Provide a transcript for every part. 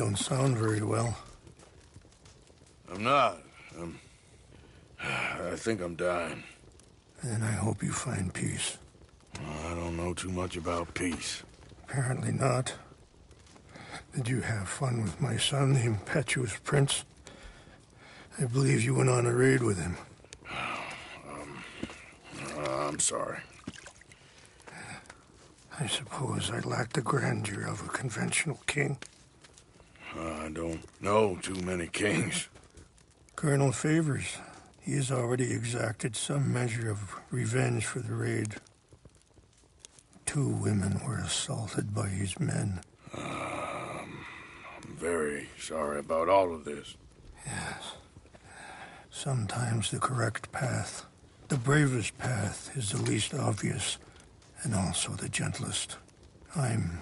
don't sound very well. I'm not. I think I'm dying. Then I hope you find peace. I don't know too much about peace. Apparently not. Did you have fun with my son, the impetuous prince? I believe you went on a raid with him. I'm sorry. I suppose I lack the grandeur of a conventional king. I don't know too many kings. Colonel Favors, he has already exacted some measure of revenge for the raid. 2 women were assaulted by his men. I'm very sorry about all of this. Yes. Sometimes the correct path, the bravest path, is the least obvious, and also the gentlest. I'm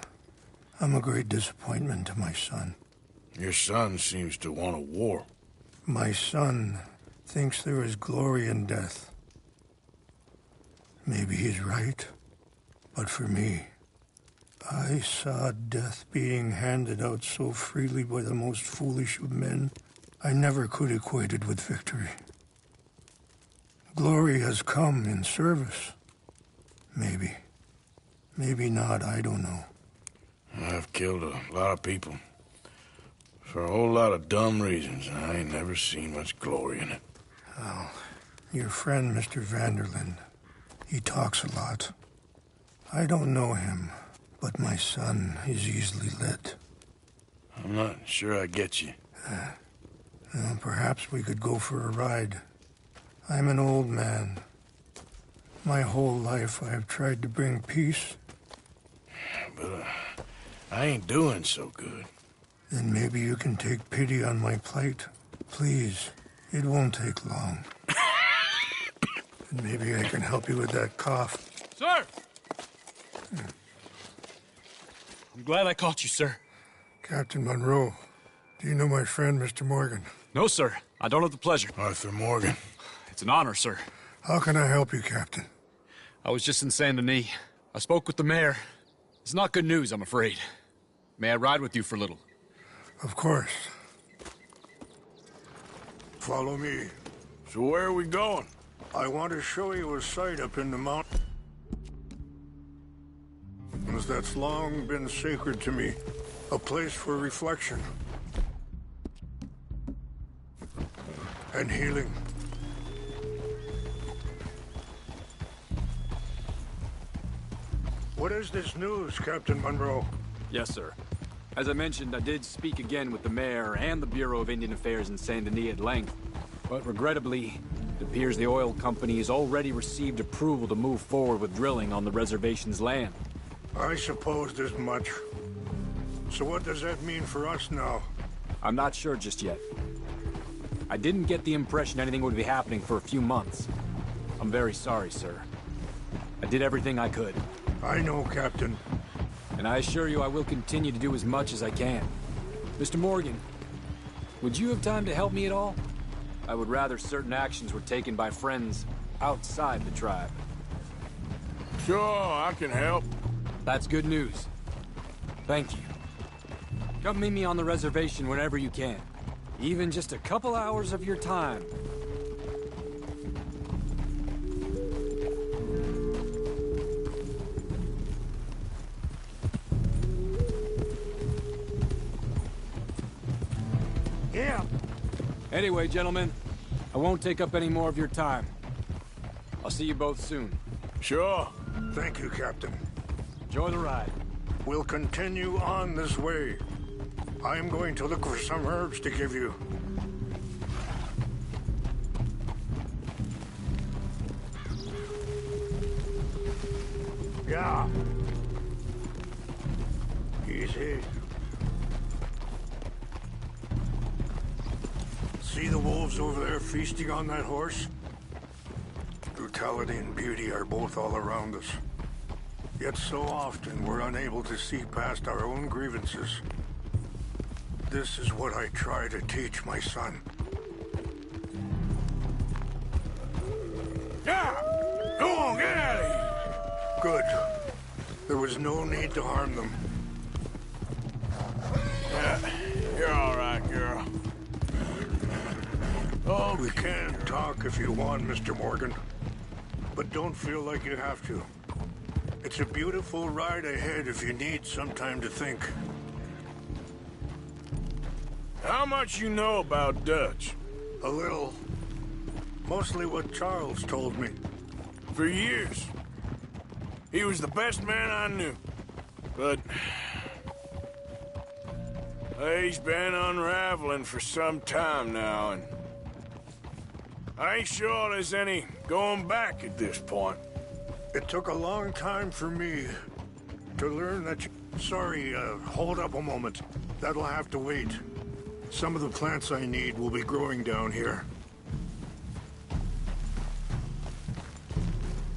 a great disappointment to my son. Your son seems to want a war. My son thinks there is glory in death. Maybe he's right, but for me, I saw death being handed out so freely by the most foolish of men, I never could equate it with victory. Glory has come in service. Maybe. Maybe not, I don't know. I've killed a lot of people. For a whole lot of dumb reasons, and I ain't never seen much glory in it. Well, your friend, Mr. Vanderlyn, he talks a lot. I don't know him, but my son is easily led. I'm not sure I get you. Well, perhaps we could go for a ride. I'm an old man. My whole life I have tried to bring peace. But I ain't doing so good. Then maybe you can take pity on my plight. Please, it won't take long. And maybe I can help you with that cough. Sir! I'm glad I caught you, sir. Captain Monroe, do you know my friend, Mr. Morgan? No, sir. I don't have the pleasure. Arthur Morgan. It's an honor, sir. How can I help you, Captain? I was just in Saint Denis. I spoke with the mayor. It's not good news, I'm afraid. May I ride with you for a little? Of course. Follow me. So where are we going? I want to show you a sight up in the mountains that's long been sacred to me. A place for reflection. And healing. What is this news, Captain Monroe? Yes, sir. As I mentioned, I did speak again with the mayor and the Bureau of Indian Affairs in Saint Denis at length. But regrettably, it appears the oil company has already received approval to move forward with drilling on the reservation's land. I supposed as much. So what does that mean for us now? I'm not sure just yet. I didn't get the impression anything would be happening for a few months. I'm very sorry, sir. I did everything I could. I know, Captain. And I assure you I will continue to do as much as I can. Mr. Morgan, would you have time to help me at all? I would rather certain actions were taken by friends outside the tribe. Sure, I can help. That's good news. Thank you. Come meet me on the reservation whenever you can. Even just a couple hours of your time. Yeah. Anyway, gentlemen, I won't take up any more of your time. I'll see you both soon. Sure. Thank you, Captain. Enjoy the ride. We'll continue on this way. I'm going to look for some herbs to give you. Yeah. Easy. See the wolves over there feasting on that horse? Brutality and beauty are both all around us. Yet so often we're unable to see past our own grievances. This is what I try to teach my son. Yeah! Go on, get out of here! Good. There was no need to harm them. You're all right, girl. Oh, We can talk if you want, Mr. Morgan. But don't feel like you have to. It's a beautiful ride ahead if you need some time to think. how much you know about Dutch? A little. Mostly what Charles told me. For years. He was the best man I knew. But he's been unraveling for some time now, and I ain't sure there's any going back at this point. It took a long time for me to learn that you... Sorry, hold up a moment. That'll have to wait. Some of the plants I need will be growing down here.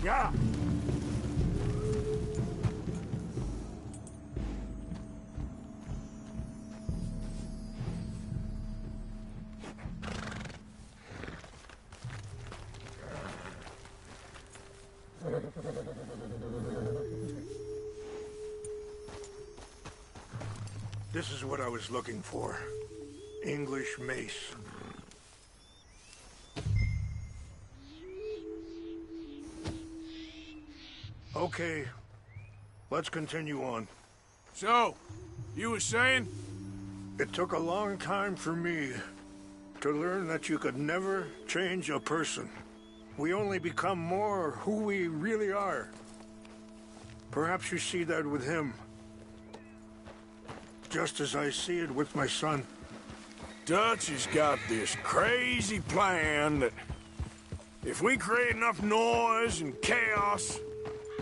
Yeah! This is what I was looking for. English mace. Okay, let's continue on. So, you were saying? It took a long time for me to learn that you could never change a person. We only become more who we really are. Perhaps you see that with him. Just as I see it with my son. Dutch has got this crazy plan that if we create enough noise and chaos,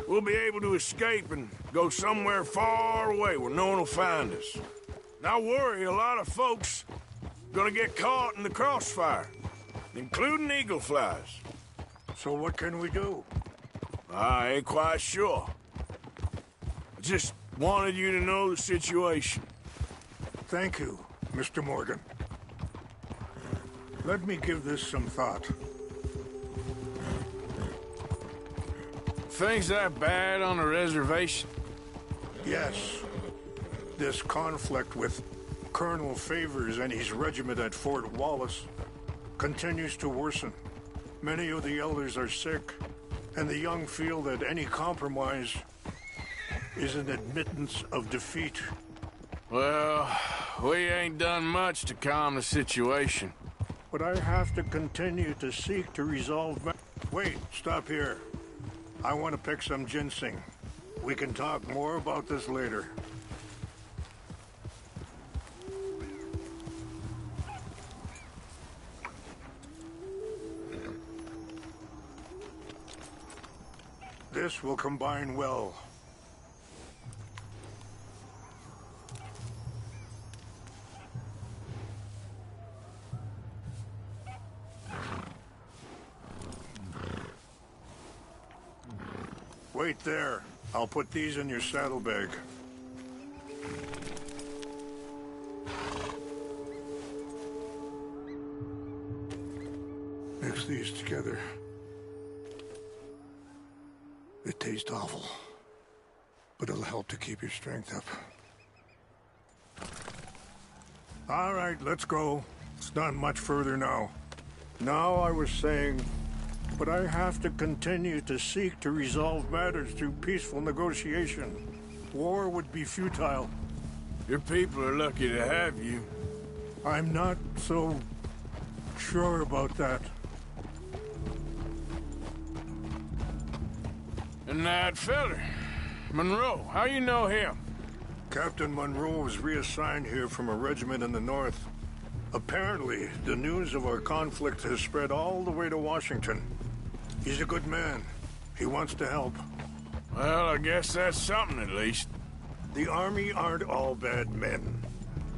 we'll be able to escape and go somewhere far away where no one will find us. And I worry a lot of folks gonna get caught in the crossfire, including eagle flies. So what can we do? I ain't quite sure. I just wanted you to know the situation. Thank you, Mr. Morgan. Let me give this some thought. Things that bad on the reservation? Yes. This conflict with Colonel Favors and his regiment at Fort Wallace continues to worsen. Many of the elders are sick, and the young feel that any compromise is an admittance of defeat. Well, we ain't done much to calm the situation. But I have to continue to seek to resolve ma- Wait, stop here. I want to pick some ginseng. We can talk more about this later. This will combine well. Wait there. I'll put these in your saddlebag. Mix these together. It tastes awful, but it'll help to keep your strength up. All right, let's go. It's not much further now. Now I was saying, but I have to continue to seek to resolve matters through peaceful negotiation. War would be futile. Your people are lucky to have you. I'm not so sure about that. And that feller, Monroe, how you know him? Captain Monroe was reassigned here from a regiment in the north. Apparently, the news of our conflict has spread all the way to Washington. He's a good man. He wants to help. Well, I guess that's something at least. The Army aren't all bad men.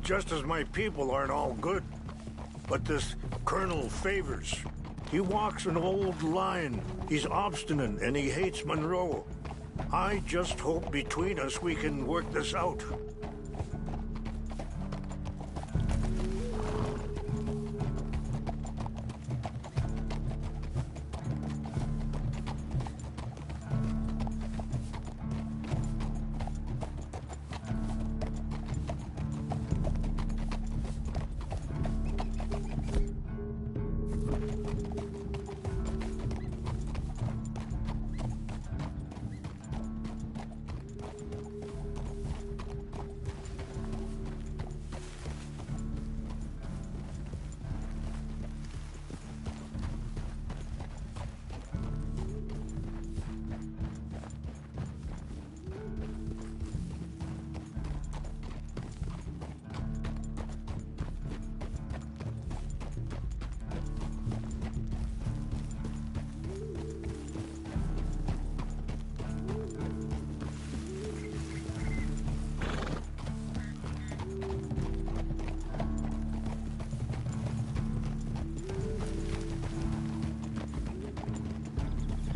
Just as my people aren't all good. But this Colonel Favors, he walks an old line. He's obstinate and he hates Monroe. I just hope between us we can work this out.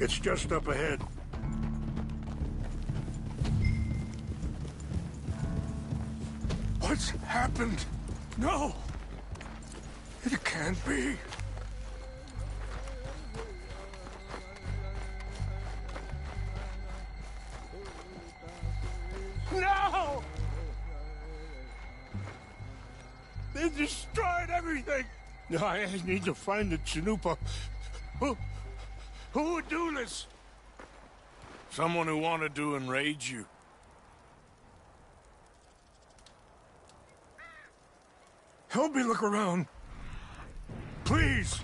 It's just up ahead. What's happened? No! It can't be. No! They destroyed everything! I need to find the Chanupa. Who would do this? Someone who wanted to enrage you. Help me look around. Please!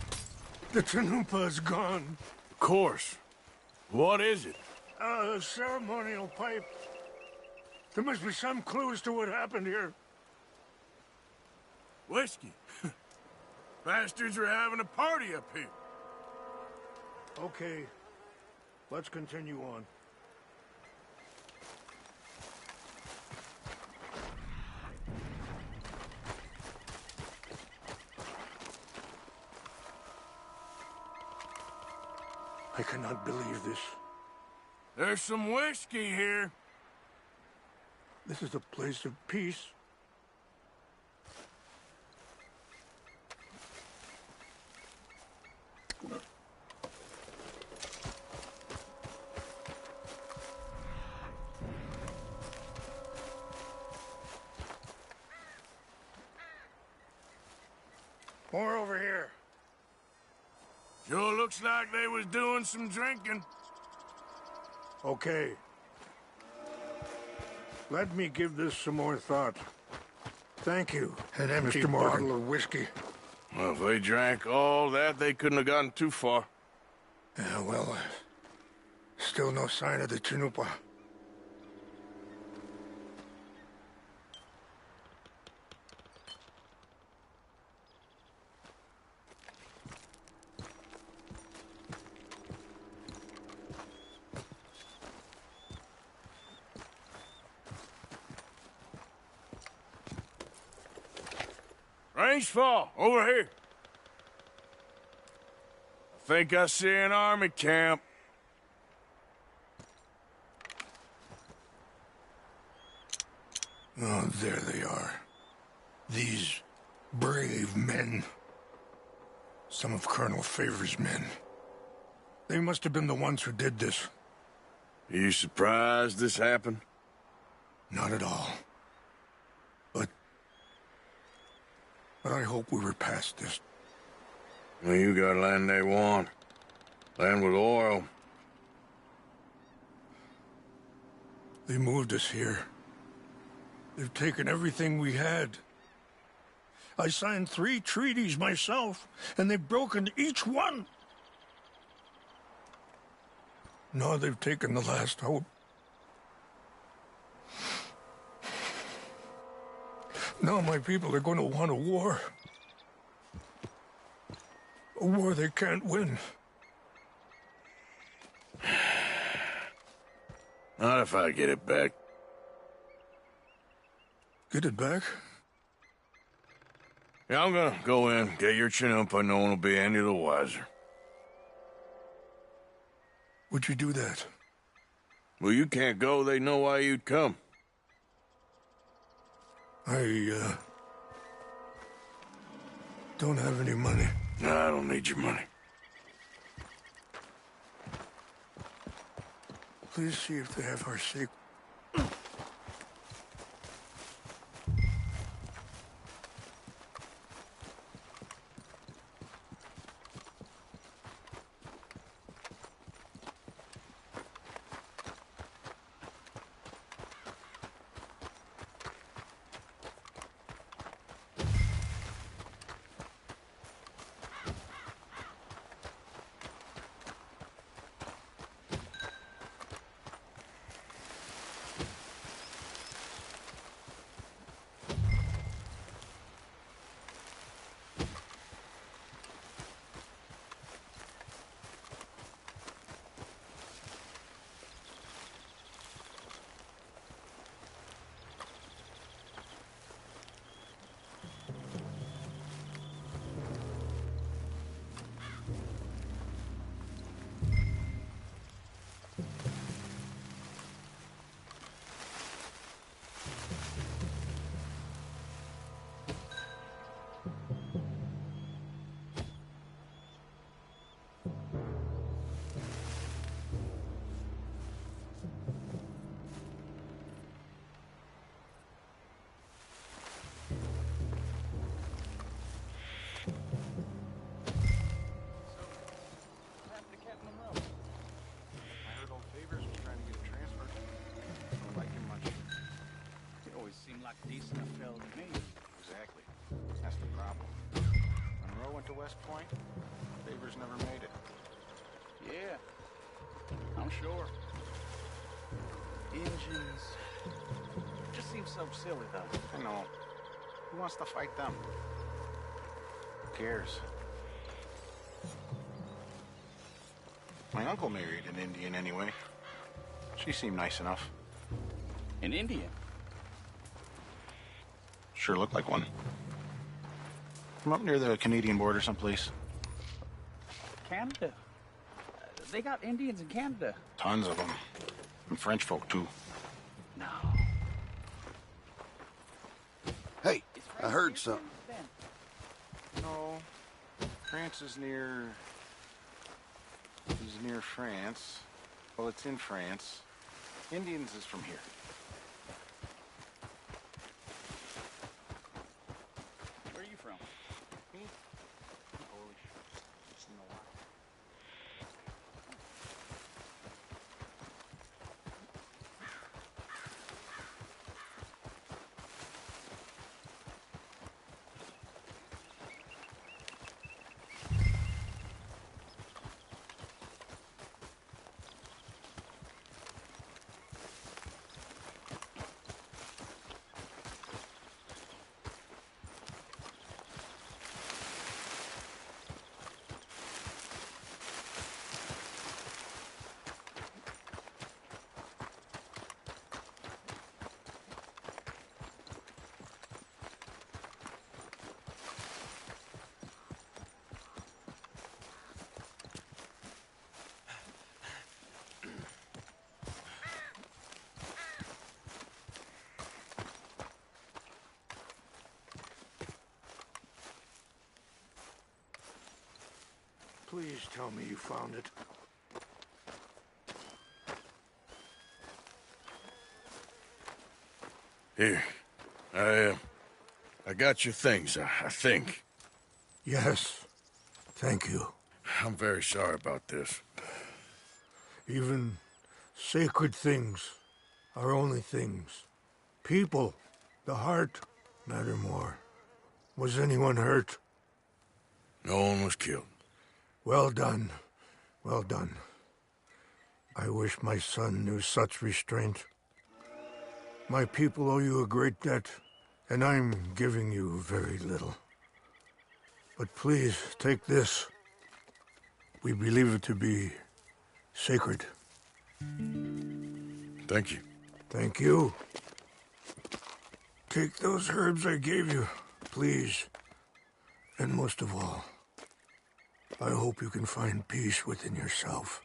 The Chanupa is gone. Of course. What is it? A ceremonial pipe. There must be some clues to what happened here. Whiskey. Bastards are having a party up here. Okay, let's continue on. I cannot believe this. There's some whiskey here. This is a place of peace. More over here. Sure looks like they was doing some drinking. Okay. Let me give this some more thought. Thank you, an empty bottle of whiskey. Well, if they drank all that, they couldn't have gotten too far. Yeah, well, still no sign of the Chanupa. Range fall, over here. I think I see an army camp. Oh, there they are. These brave men. Some of Colonel Favor's men. They must have been the ones who did this. Are you surprised this happened? Not at all. But I hope we were past this. Well, you got land they want. Land with oil. They moved us here. They've taken everything we had. I signed 3 treaties myself, and they've broken each one. Now they've taken the last hope. Now my people are going to want a war. A war they can't win. Not if I get it back. Get it back? Yeah, I'm gonna go in, get your Chanupa, no one will be any the wiser. Would you do that? Well, you can't go, they know why you'd come. I, don't have any money. No, I don't need your money. Please see if they have our sake. Decent enough fellow to me. Exactly. That's the problem. Monroe went to West Point. Favors never made it. Yeah, I'm sure. Engines. Just seems so silly, though. I know. Who wants to fight them? Who cares? My uncle married an Indian anyway. She seemed nice enough. An Indian? Sure looked like one. From up near the Canadian border someplace. Canada? They got Indians in Canada. Tons of them. And French folk, too. No. Hey, I heard something. No. France is near... is near France. Well, it's in France. Indians is from here. Where are you from? Me? Holy shit. You know what? Please tell me you found it. Here. I got your things, I think. Yes. Thank you. I'm very sorry about this. Even sacred things are only things. People, the heart, matter more. Was anyone hurt? No one was killed. Well done. Well done. I wish my son knew such restraint. My people owe you a great debt, and I'm giving you very little. But please, take this. We believe it to be sacred. Thank you. Thank you. Take those herbs I gave you, please. And most of all, I hope you can find peace within yourself.